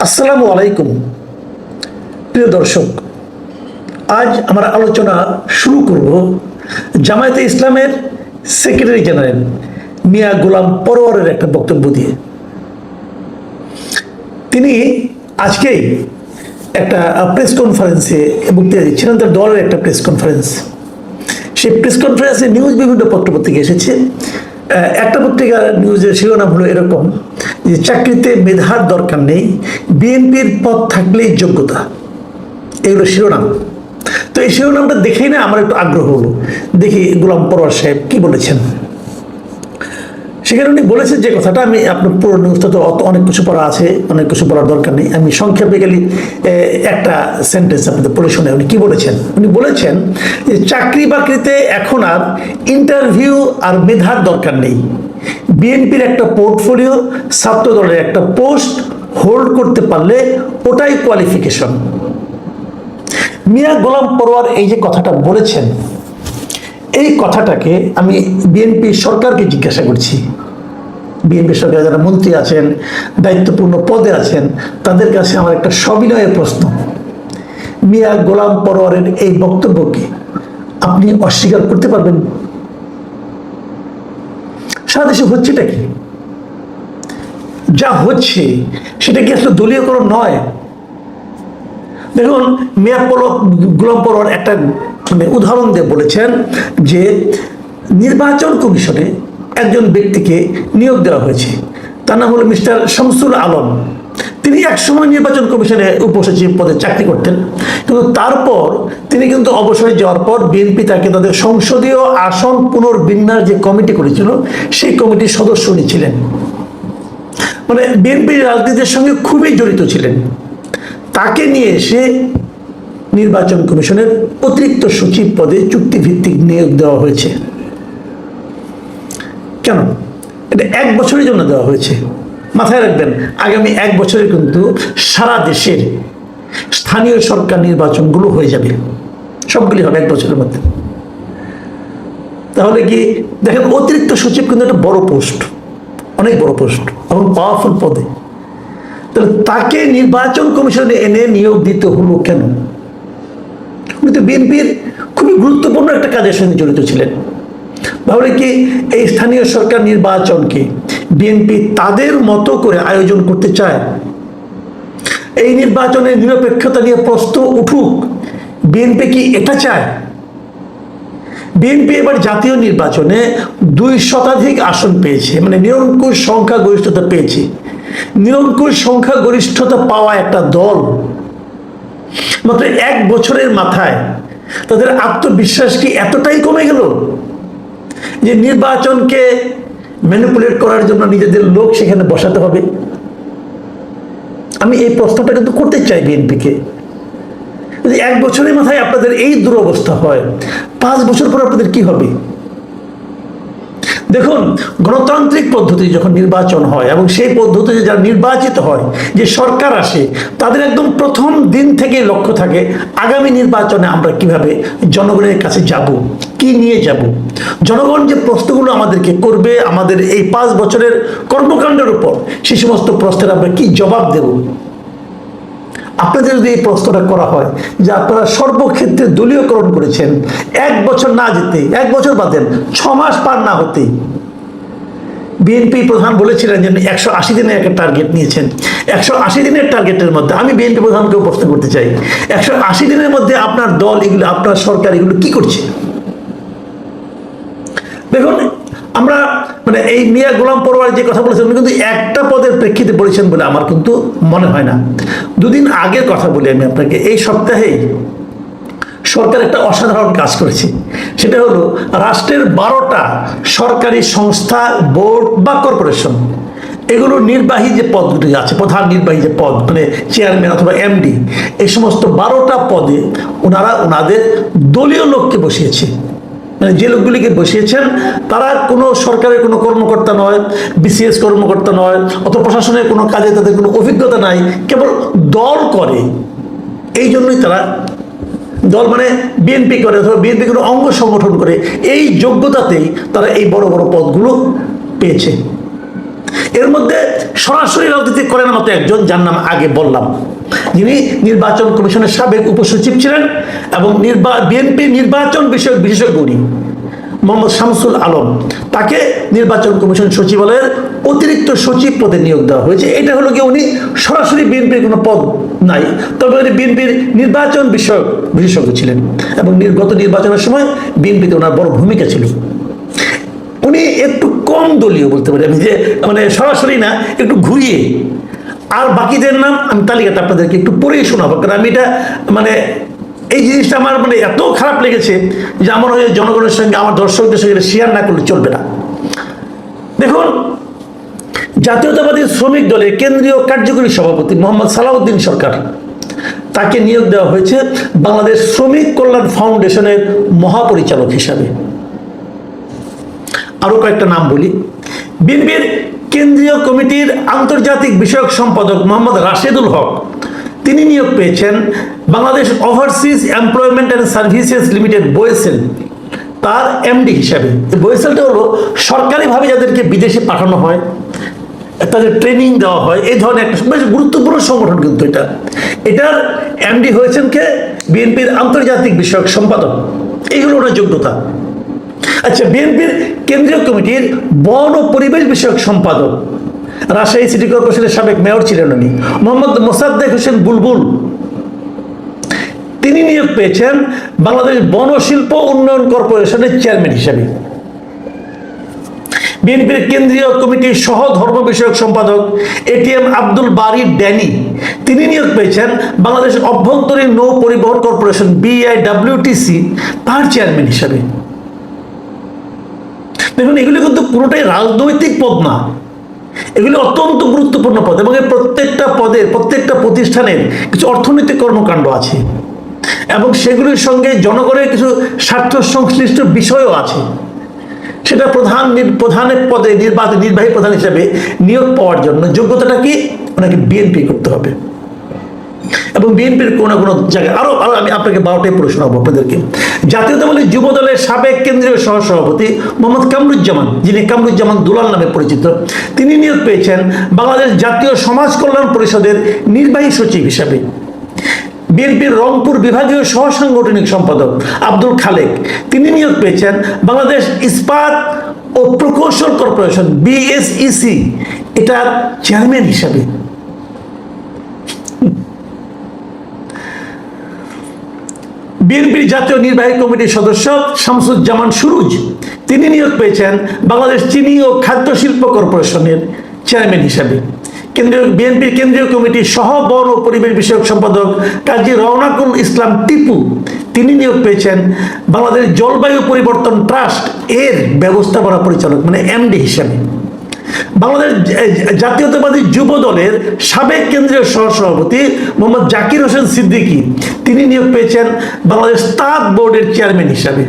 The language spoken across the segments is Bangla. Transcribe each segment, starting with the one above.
আসসালামু আলাইকুম প্রিয় দর্শক, আজ আমরা আলোচনা শুরু করব জামায়াতে ইসলামের সেক্রেটারি জেনারেল মিয়া গোলাম পরোয়ারের একটা বক্তব্য দিয়ে। তিনি আজকেই একটা প্রেস কনফারেন্সে বক্তৃতা দিচ্ছিলেন, তার দলের একটা প্রেস কনফারেন্স। সেই প্রেস কনফারেন্সে নিউজ বিভিন্ন পত্রপত্রিকা এসেছে। একটা পত্রিকার নিউজের শিরোনাম হলো এরকম যে চাকরিতে মেধার দরকার নেই, বিএনপির পদ থাকলেই যোগ্যতা। এগুলো শিরোনাম। তো এই শিরোনামটা দেখেই না আমার একটু আগ্রহ হলো, দেখি গোলাম পরোয়ার সাহেব কি বলেছেন। সেখানে উনি বলেছেন যে কথাটা, আমি আপনার পুরো নিউজটা তো অনেক কিছু পড়া আছে, অনেক কিছু পড়ার দরকার নেই, আমি সংক্ষেপে গেলে একটা সেন্টেন্স আপনাদের পড়ে শোনাই। উনি কি বলেছেন? উনি বলেছেন যে চাকরি বাকরিতে এখন আর ইন্টারভিউ আর মেধার দরকার নেই, বিএনপির একটা পোর্টফোলিও, ছাত্র দলের একটা পোস্ট হোল্ড করতে পারলে ওটাই কোয়ালিফিকেশন। মিয়া গোলাম পরোয়ার এই যে কথাটা বলেছেন, এই কথাটাকে আমি বিএনপি সরকারকে জিজ্ঞাসা করছি। বিএনপি সরকারে যারা মন্ত্রী আছেন, দায়িত্বপূর্ণ পদে আছেন, তাদের কাছে আমার একটা সবিনয়ের প্রশ্ন, মিয়া গোলাম পরোয়ারের এই বক্তব্যকে আপনি অস্বীকার করতে পারবেন? সারা দেশে হচ্ছেটা কি? যা হচ্ছে সেটা কি আসলে দলীয়করণ নয়? দেখুন, মিয়া গোলাম পরোয়ার একটা উদাহরণ দিয়ে বলেছেন যে নির্বাচন কমিশনে একজন ব্যক্তিকে নিয়োগ দেওয়া হয়েছে, তার নাম হলো মিস্টার শামসুল আলম। তিনি একসময় নির্বাচন কমিশনে উপসচিব পদে চাকরি করতেন, কিন্তু তারপর তিনি কিন্তু অবসরে যাওয়ার পর বিএনপি তাকে তাদের সংসদীয় আসন পুনর্বিন্যাস যে কমিটি করেছিল, সেই কমিটির সদস্য উনি ছিলেন। মানে বিএনপির রাজনীতির সঙ্গে খুবই জড়িত ছিলেন। তাকে নিয়ে এসে নির্বাচন কমিশনের অতিরিক্ত সচিব পদে চুক্তিভিত্তিক নিয়োগ দেওয়া হয়েছে। কেন? এটা 1 বছরের জন্য দেওয়া হয়েছে। মাথায় রাখবেন, আগামী 1 বছরে কিন্তু সারা দেশের স্থানীয় সরকার নির্বাচনগুলো হয়ে যাবে, সবগুলি হবে 1 বছরের মধ্যে। তাহলে কি দেখেন, অতিরিক্ত সচিব কিন্তু একটা বড় পোস্ট, অনেক বড় পোস্ট এবং পাওয়ারফুল পদে। তাহলে তাকে নির্বাচন কমিশনে এনে নিয়োগ দিতে হলো কেন? উনি তো বিএনপির খুবই গুরুত্বপূর্ণ একটা কাজের সঙ্গে জড়িত ছিলেন। তাহলে কি এই স্থানীয় সরকার নির্বাচনকে বিএনপি তাদের মতো করে আয়োজন করতে চায়? এই নির্বাচনের নিরপেক্ষতা নিয়ে প্রশ্ন উঠুক, বিএনপি কি এটা চায়? বিএনপি এবার জাতীয় নির্বাচনে 200 আসন পেয়েছে, মানে নিরঙ্কুশ সংখ্যাগরিষ্ঠতা পেয়েছে। নিরঙ্কুশ সংখ্যাগরিষ্ঠতা পাওয়া একটা দল মাত্র 1 বছরের মাথায় তাদের আত্মবিশ্বাস কি এতটাই কমে গেল যে নির্বাচনকে ম্যানিপুলেট করার জন্য নিজেদের লোক সেখানে বসাতে হবে? আমি এই প্রশ্নটা কিন্তু করতে চাই বিএনপিকে। যদি 1 বছরের মাথায় আপনাদের এই দুরবস্থা হয়, 5 বছর পর আপনাদের কি হবে? দেখুন, গণতান্ত্রিক পদ্ধতি যখন নির্বাচন হয় এবং সেই পদ্ধতিতে যারা নির্বাচিত হয়, যে সরকার আসে, তাদের একদম প্রথম দিন থেকে লক্ষ্য থাকে আগামী নির্বাচনে আমরা কিভাবে জনগণের কাছে যাব, কি নিয়ে যাব। জনগণ যে প্রশ্নগুলো আমাদেরকে করবে আমাদের এই 5 বছরের কর্মকাণ্ডের উপর, সেই সমস্ত প্রশ্নের আমরা কি জবাব দেব। আপনাদের যদি এই প্রশ্নটা করা হয় যে আপনারা সর্বক্ষেত্রে দলীয়করণ করেছেন, 1 বছর না যেতে, 1 বছর বাদেন 6 মাস পার না হতে, বিএনপি প্রধান বলেছিলেন যে 180 দিনের একটা টার্গেট নিয়েছেন। 180 দিনের টার্গেটের মধ্যে আমি বিএনপি প্রধানকেও প্রশ্ন করতে চাই, 180 দিনের মধ্যে আপনার দল এগুলো, আপনার সরকার এগুলো কি করছে? দেখুন, আমরা এই মিয়া গোলাম পরোয়ার যে কথা বলেছেন, উনি কিন্তু একটা পদের প্রেক্ষিতে বলেছেন বলে আমার কিন্তু মনে হয় না। 2 দিন আগের কথা বলি আমি আপনাকে। এই সপ্তাহেই সরকার একটা অসাধারণ কাজ করেছে, সেটা হলো রাষ্ট্রের 12টা সরকারি সংস্থা, বোর্ড বা কর্পোরেশন, এগুলো নির্বাহী যে পদগুলি আছে, প্রধান নির্বাহী যে পদ, চেয়ারম্যান অথবা এমডি, এই সমস্ত 12টা পদে ওনারা ওনাদের দলীয় লোককে বসিয়েছে। যে লোকগুলিকে বসিয়েছেন তারা কোনো সরকারের কোনো কর্মকর্তা নয়, বিসিএস কর্মকর্তা নয়, অথবা প্রশাসনের কোনো কাজে তাদের কোনো অভিজ্ঞতা নাই, কেবল দল করে। এই জন্যই তারা, দল বিএনপি করে অথবা বিএনপি কোনো অঙ্গ সংগঠন করে, এই যোগ্যতাতেই তারা এই বড় বড় পদগুলো পেয়েছে। এর মধ্যে সরাসরি রাজনীতি করেন মতো একজন, যার নাম আগে বললাম, যিনি নির্বাচন কমিশনের সাবেক উপসচিব ছিলেন এবং বিএনপি নির্বাচন বিষয়ক বিশেষজ্ঞ উনি মোহাম্মদ শামসুল আলম। তাকে নির্বাচন কমিশন সচিবালয়ের অতিরিক্ত সচিব পদে নিয়োগ দেওয়া হয়েছে। এটা হলো গিয়ে উনি সরাসরি বিএনপির কোনো পদ নাই, তবে উনি বিএনপির নির্বাচন বিষয়ক বিশেষজ্ঞ ছিলেন এবং গত নির্বাচনের সময় বিএনপিতে ওনার বড় ভূমিকা ছিল। উনি একটু কম দলীয় বলতে পারি আমি, যে মানে সরাসরি না, একটু ঘুরিয়ে। আর বাকিদের নাম আমি তালিকাটা আপনাদেরকে একটু পড়েই শোনাবো, কারণ আমি এটা মানে এই জিনিসটা আমার মানে এত খারাপ লেগেছে যে আমার হয়ে জনগণের সঙ্গে, আমার দর্শকদের সঙ্গে শেয়ার না করলে চলবে না। দেখুন, জাতীয়তাবাদী শ্রমিক দলের কেন্দ্রীয় কার্যকরী সভাপতি মোহাম্মদ সালাউদ্দিন সরকার, তাকে নিয়োগ দেওয়া হয়েছে বাংলাদেশ শ্রমিক কল্যাণ ফাউন্ডেশনের মহাপরিচালক হিসাবে। আরো কয়েকটা নাম বলি। বিএনপির কেন্দ্রীয় কমিটির আন্তর্জাতিক বিষয়ক সম্পাদক মোহাম্মদ রাশেদুল হক, তিনি নিয়োগ পেয়েছেন Bangladesh overseas employment and services limited BOESL, তার এমডি হিসাবে। বোয়েসেলটা হলো সরকারিভাবে যাদেরকে বিদেশে পাঠানো হয়, তাদের ট্রেনিং দেওয়া হয়, এই ধরনের একটা বেশ গুরুত্বপূর্ণ সংগঠন। কিন্তু এটার এমডি হয়েছেন কে? বিএনপির আন্তর্জাতিক বিষয়ক সম্পাদক। এই হলো ওনার যোগ্যতা। আচ্ছা, বিএনপির কেন্দ্রীয় কমিটির বন ও পরিবেশ বিষয়ক সম্পাদক, রাজশাহী সিটি কর্পোরেশনের সাবেক মেয়র ছিলেন উনি, মোহাম্মদ মোসাদ্দেক হোসেন বুলবুল, তিনি নিয়োগ পেয়েছেন বাংলাদেশ বন ও শিল্প উন্নয়ন কর্পোরেশনের চেয়ারম্যান হিসেবে। বিএনপির কেন্দ্রীয় কমিটির সহ ধর্ম বিষয়ক সম্পাদক এটিএম আব্দুল বারী ড্যানি, তিনি নিয়োগ পেয়েছেন বাংলাদেশ অভ্যন্তরীণ নৌ পরিবহন কর্পোরেশন BIWTC, তার চেয়ারম্যান হিসেবে। দেখুন, এগুলি কিন্তু পুরোটাই রাজনৈতিক পদ না, এগুলি অত্যন্ত গুরুত্বপূর্ণ পদ এবং এই প্রত্যেকটা পদের, প্রত্যেকটা প্রতিষ্ঠানের কিছু অর্থনৈতিক কর্মকাণ্ড আছে এবং সেগুলির সঙ্গে জনগণের কিছু স্বার্থ সংশ্লিষ্ট বিষয়ও আছে। সেটা প্রধানের পদে নির্বাহী প্রধান হিসেবে নিয়োগ পাওয়ার জন্য যোগ্যতাটা কি? ওনাকে বিএনপি করতে হবে এবং বিএনপির কোনো জায়গায় আরো আমি আপনাকে 12টাই পড়ে শোনাবো আপনাদেরকে। জাতীয়তাবাদী যুব দলের সাবেক কেন্দ্রীয় সহসভাপতি মোহাম্মদ কামরুজ্জামান, যিনি কামরুজ্জামান দুলাল নামে পরিচিত, তিনি নিয়োগ পেয়েছেন বাংলাদেশ জাতীয় সমাজ কল্যাণ পরিষদের নির্বাহী সচিব হিসাবে। বিএনপির রংপুর বিভাগীয় সহ সাংগঠনিক সম্পাদক আব্দুল খালেক, তিনি নিয়োগ পেয়েছেন বাংলাদেশ ইস্পাত ও প্রকৌশল কর্পোরেশন BSEC, এটার চেয়ারম্যান হিসাবে। বিএনপির জাতীয় নির্বাহী কমিটির সদস্য শামসুজ্জামান সুরুজ, তিনি নিয়োগ পেয়েছেন বাংলাদেশ চিনি ও খাদ্য শিল্প কর্পোরেশনের চেয়ারম্যান হিসাবে। বিএনপির কেন্দ্রীয় কমিটির সহ বন ও পরিবেশ বিষয়ক সম্পাদক কাজী রওনাকুল ইসলাম টিপু, তিনি নিয়োগ পেয়েছেন বাংলাদেশ জলবায়ু পরিবর্তন ট্রাস্ট এর ব্যবস্থাপনা পরিচালক মানে MD হিসাবে। বাংলাদেশ জাতীয়তাবাদী যুব দলের সাবেক কেন্দ্রীয় সহসভাপতি মোহাম্মদ জাকির হোসেন সিদ্দিকী, তিনি নিয়োগ পেয়েছেন বাংলাদেশ তাঁত বোর্ডের চেয়ারম্যান হিসাবে।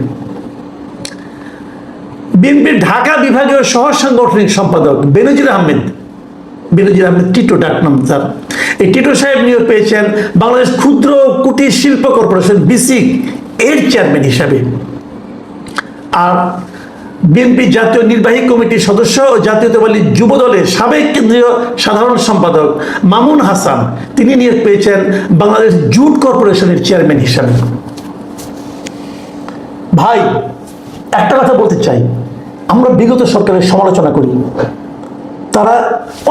বিএনপির ঢাকা বিভাগীয় সহ সাংগঠনিক সম্পাদক বেনজির আহমেদ টিটো, ডাক নাম তার, এই টিটো সাহেব নিয়োগ পেয়েছেন বাংলাদেশ ক্ষুদ্র কুটির শিল্প কর্পোরেশন BSIC এর চেয়ারম্যান হিসাবে। আর বিএনপি জাতীয় নির্বাহী কমিটির সদস্য ও জাতীয়তাবাদী যুব দলের সাবেক কেন্দ্রীয় সাধারণ সম্পাদক মামুন হাসান, তিনি নিয়োগ পেয়েছেন বাংলাদেশ জুট কর্পোরেশনের চেয়ারম্যান হিসাবে। ভাই, একটা কথা বলতে চাই, আমরা বিগত সরকারের সমালোচনা করি, তারা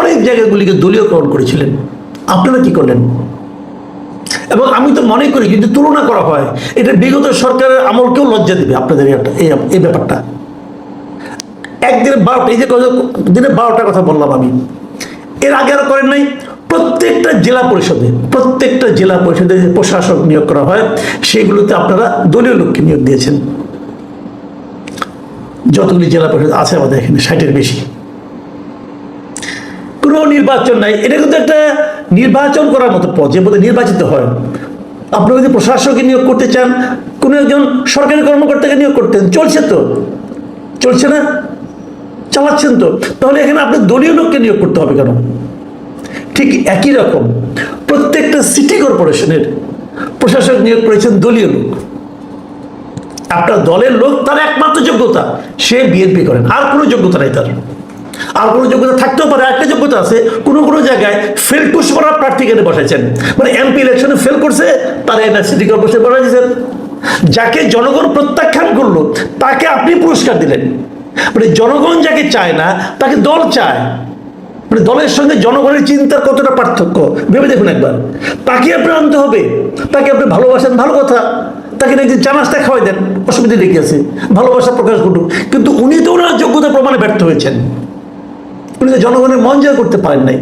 অনেক জায়গাগুলিকে দলীয়করণ করেছিলেন, আপনারা কি করলেন? এবং আমি তো মনে করি কিন্তু তুলনা করা হয়, এটা বিগত সরকারের আমলকেও লজ্জা দিবে আপনাদের এই ব্যাপারটা। একদিনে 12টা, এই যে দিনে 12টার কথা বললাম আমি, এর আগে আর করেন নাই। প্রত্যেকটা জেলা পরিষদে যে প্রশাসক নিয়োগ করা হয়, সেগুলোতে আপনারা দলীয় লোককে নিয়োগ দিয়েছেন। যতগুলি জেলা পরিষদ আছে আমাদের এখানে 60-এর বেশি, কোনো নির্বাচন নাই। এটা কিন্তু একটা নির্বাচন করার মতো পদ, যে পদে নির্বাচিত হয়। আপনি যদি প্রশাসককে নিয়োগ করতে চান, কোনো একজন সরকারি কর্মকর্তাকে নিয়োগ করতেন, চলছে না, চালাচ্ছেন তো, তাহলে এখানে আপনি দলীয় লোককে নিয়োগ করতে হবে কেন? ঠিক একই রকম প্রত্যেকটা সিটি কর্পোরেশনের প্রশাসক নিয়োগ করেছেন দলীয় লোক। আপনার দলের লোক, তার একমাত্র যোগ্যতা সে বিএনপি করেন, আর কোনো যোগ্যতা নাই তার। আর কোনো যোগ্যতা থাকতেও পারে, একটা যোগ্যতা আছে, কোনো কোনো জায়গায় ফেল টুস করা প্রার্থী কেটে বসাইছেন, মানে এমপি ইলেকশনে ফেল করছে তারা এবার সিটি কর্পোরেশন বসাই দিয়েছেন। যাকে জনগণ প্রত্যাখ্যান করলো তাকে আপনি পুরস্কার দিলেন। মানে জনগণ যাকে চায় না তাকে দল চায়, মানে দলের সঙ্গে জনগণের চিন্তার কতটা পার্থক্য ভেবে দেখুন একবার। তাকে আপনি আনতে হবে, তাকে আপনি ভালোবাসেন, ভালো কথা, তাকে একদিন চা নাস্তা খাওয়াই দেন, অসুবিধা লেগে আছে, ভালোবাসা প্রকাশ ঘটুক। কিন্তু উনি তো ওনার যোগ্যতা প্রমাণে ব্যর্থ হয়েছেন, উনি তো জনগণের মন জয় করতে পারেন নাই,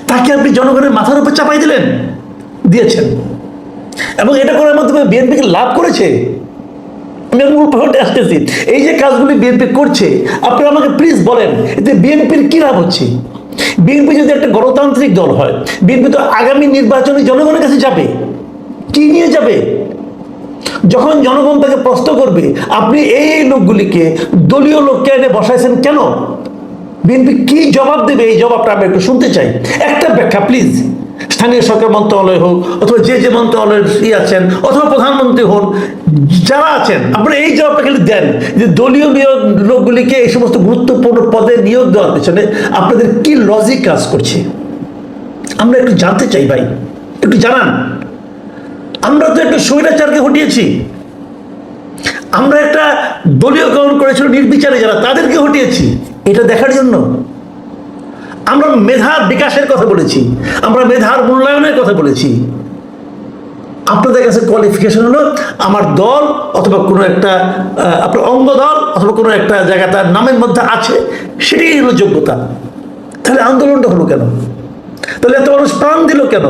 তাকে আপনি জনগণের মাথার উপর চাপাই দিয়েছেন। এবং এটা করার মাধ্যমে বিএনপিকে লাভ করেছে। আমি মূল পয়েন্টে আসতেছি, এই যে কাজগুলি বিএনপি করছে, আপনি আমাকে প্লিজ বলেন এতে বিএনপির কি লাভ হচ্ছে? বিএনপি যদি একটা গণতান্ত্রিক দল হয়, বিএনপি তো আগামী নির্বাচনে জনগণের কাছে যাবে, কি নিয়ে যাবে? যখন জনগণ তাকে প্রশ্ন করবে আপনি এই লোকগুলিকে দলীয় লোককে এনে বসাইছেন কেন, বিএনপি কি জবাব দেবে? এই জবাবটা আমরা একটু শুনতে চাই, একটা ব্যাখ্যা প্লিজ। স্থানীয় সরকার মন্ত্রণালয় হোক, অথবা যে মন্ত্রণালয়ের আছেন, অথবা প্রধানমন্ত্রী হন, যারা আছেন, আপনারা এই জবাবটা খালি দেন যে দলীয় নিয়োগ লোকগুলিকে এই সমস্ত গুরুত্বপূর্ণ পদে নিয়োগ দেওয়ার পেছনে আপনাদের কি লজিক কাজ করছে? আমরা একটু জানতে চাই ভাই, একটু জানান। আমরা তো একটা স্বৈরাচারকে হটিয়েছি, আমরা একটা দলীয়করণ করেছিল নির্বিচারে যারা, তাদেরকে হটিয়েছি, এটা দেখার জন্য। আমরা মেধার বিকাশের কথা বলেছি, আমরা মেধার মূল্যায়নের কথা বলেছি। আপনাদের কাছে কোয়ালিফিকেশন হলো আমার দল অথবা কোনো একটা আপনার অঙ্গ দল অথবা কোনো একটা জায়গা তার নামের মধ্যে আছে, সেটাই হলো যোগ্যতা। তাহলে আন্দোলনটা হলো কেন? তাহলে এত মানুষ প্রাণ দিল কেন?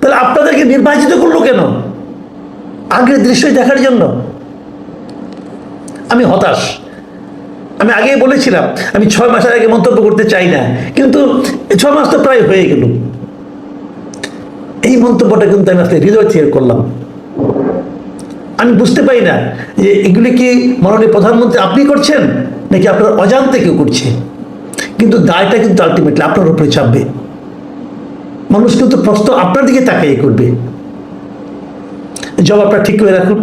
তাহলে আপনাদেরকে নির্বাচিত করলো কেন? আগের দৃশ্যই দেখার জন্য। আমি হতাশ। আমি আগেই বলেছিলাম আমি 6 মাসের আগে মন্তব্য করতে চাই না, কিন্তু 6 মাস তো প্রায় হয়ে গেল। এই মন্তব্যটা কিন্তু আমি আসলে হৃদয় থেকে করলাম। আমি বুঝতে পারি না যে এগুলি কি মাননীয় প্রধানমন্ত্রী আপনি করছেন নাকি আপনার অজান্তে কেউ করছে, কিন্তু দায়টা কিন্তু আলটিমেটলি আপনার উপরে চাপবে। মানুষ কিন্তু প্রশ্ন আপনার দিকে তাকাই করবে। জবাবটা ঠিক করে রাখুন।